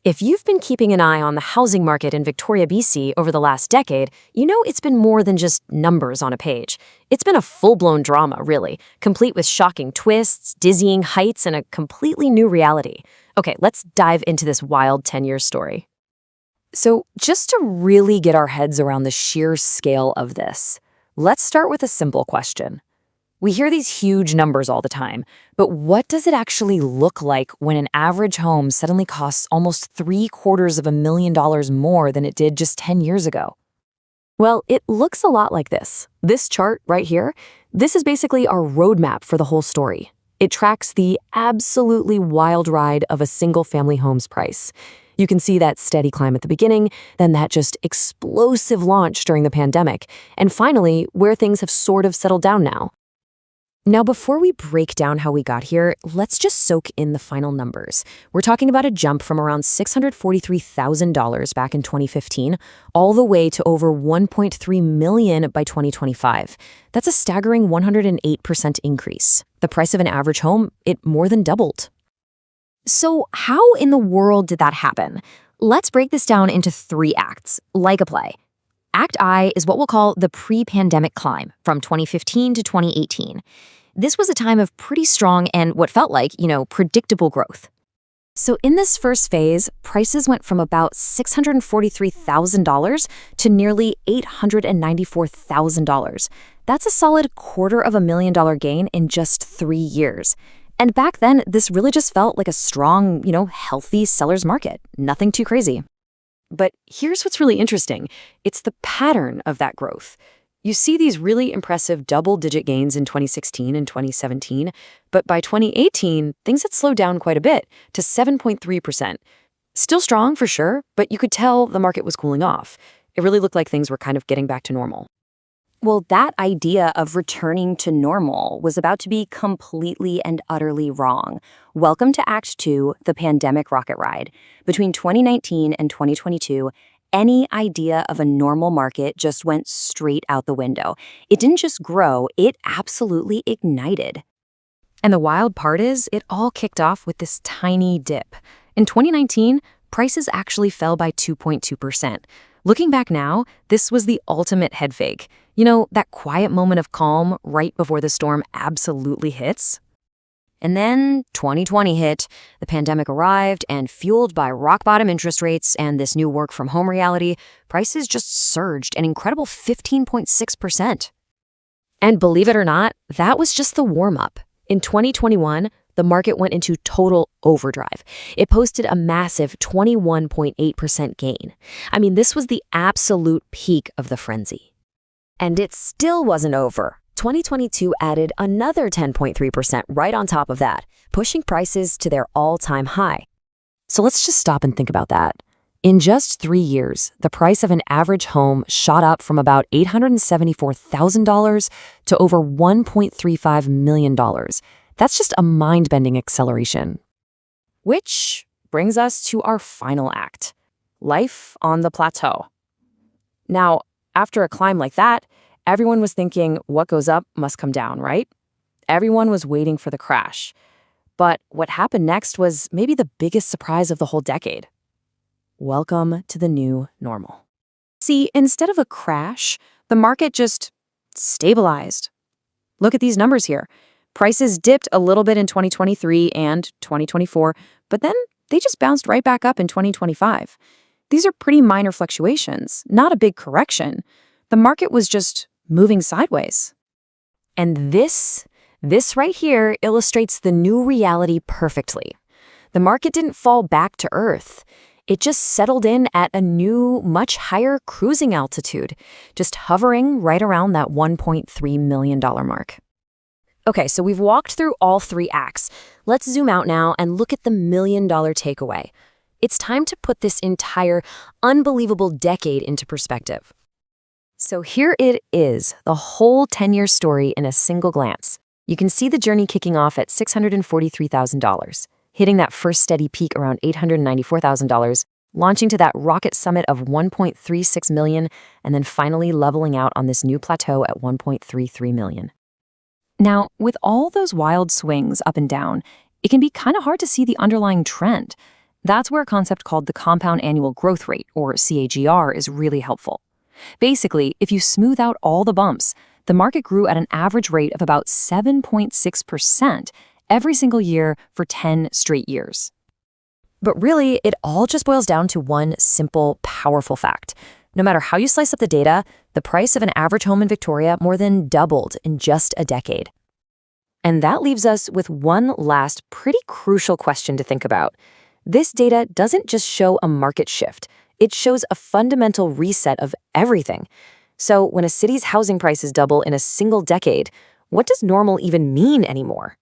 If you've been keeping an eye on the housing market in Victoria, BC over the last decade, you know it's been more than just numbers on a page. It's been a full-blown drama, really, complete with shocking twists, dizzying heights, and a completely new reality. Okay, let's dive into this wild 10-year story. So, just to really get our heads around the sheer scale of this, let's start with a simple question. We hear these huge numbers all the time, but what does it actually look like when an average home suddenly costs almost $750,000 more than it did just 10 years ago? Well, it looks a lot like this. This chart right here, this is basically our roadmap for the whole story. It tracks the absolutely wild ride of a single-family home's price. You can see that steady climb at the beginning, then that just explosive launch during the pandemic, and finally, where things have sort of settled down now. Now, before we break down how we got here, let's just soak in the final numbers. We're talking about a jump from around $643,000 back in 2015 all the way to over $1.3 million by 2025. That's a staggering 108% increase. The price of an average home, it more than doubled. So how in the world did that happen? Let's break this down into 3 acts, like a play. Act I is what we'll call the pre-pandemic climb from 2015 to 2018. This was a time of pretty strong and what felt like, predictable growth. So in this first phase, prices went from about $643,000 to nearly $894,000. That's a solid $250,000 gain in just 3 years. And back then, this really just felt like a strong, healthy seller's market. Nothing too crazy. But here's what's really interesting. It's the pattern of that growth. You see these really impressive double-digit gains in 2016 and 2017, but by 2018, things had slowed down quite a bit to 7.3%. Still strong for sure, but you could tell the market was cooling off. It really looked like things were kind of getting back to normal. Well, that idea of returning to normal was about to be completely and utterly wrong. Welcome to Act 2, the pandemic rocket ride. Between 2019 and 2022, any idea of a normal market just went straight out the window. It didn't just grow, it absolutely ignited. And the wild part is, it all kicked off with this tiny dip. In 2019, prices actually fell by 2.2%. Looking back now, this was the ultimate head fake. That quiet moment of calm right before the storm absolutely hits. And then 2020 hit, the pandemic arrived, and fueled by rock-bottom interest rates and this new work-from-home reality, prices just surged an incredible 15.6%. And believe it or not, that was just the warm-up. In 2021, the market went into total overdrive. It posted a massive 21.8% gain. I mean, this was the absolute peak of the frenzy. And it still wasn't over. 2022 added another 10.3% right on top of that, pushing prices to their all-time high. So let's just stop and think about that. In just 3 years, the price of an average home shot up from about $874,000 to over $1.35 million. That's just a mind-bending acceleration. Which brings us to our final act, life on the plateau. Now, after a climb like that, everyone was thinking what goes up must come down, right? Everyone was waiting for the crash. But what happened next was maybe the biggest surprise of the whole decade. Welcome to the new normal. See, instead of a crash, the market just stabilized. Look at these numbers here. Prices dipped a little bit in 2023 and 2024, but then they just bounced right back up in 2025. These are pretty minor fluctuations, not a big correction. The market was just moving sideways. And this right here illustrates the new reality perfectly. The market didn't fall back to earth. It just settled in at a new, much higher cruising altitude, just hovering right around that $1.3 million mark. Okay, so we've walked through all 3 acts. Let's zoom out now and look at the $1 million takeaway. It's time to put this entire unbelievable decade into perspective. So here it is, the whole 10-year story in a single glance. You can see the journey kicking off at $643,000, hitting that first steady peak around $894,000, launching to that rocket summit of $1.36 million, and then finally leveling out on this new plateau at $1.33 million. Now, with all those wild swings up and down, it can be kind of hard to see the underlying trend. That's where a concept called the compound annual growth rate, or CAGR, is really helpful. Basically, if you smooth out all the bumps, the market grew at an average rate of about 7.6% every single year for 10 straight years. But really, it all just boils down to one simple, powerful fact. No matter how you slice up the data, the price of an average home in Victoria more than doubled in just a decade. And that leaves us with one last pretty crucial question to think about. This data doesn't just show a market shift. It shows a fundamental reset of everything. So when a city's housing prices double in a single decade, what does normal even mean anymore?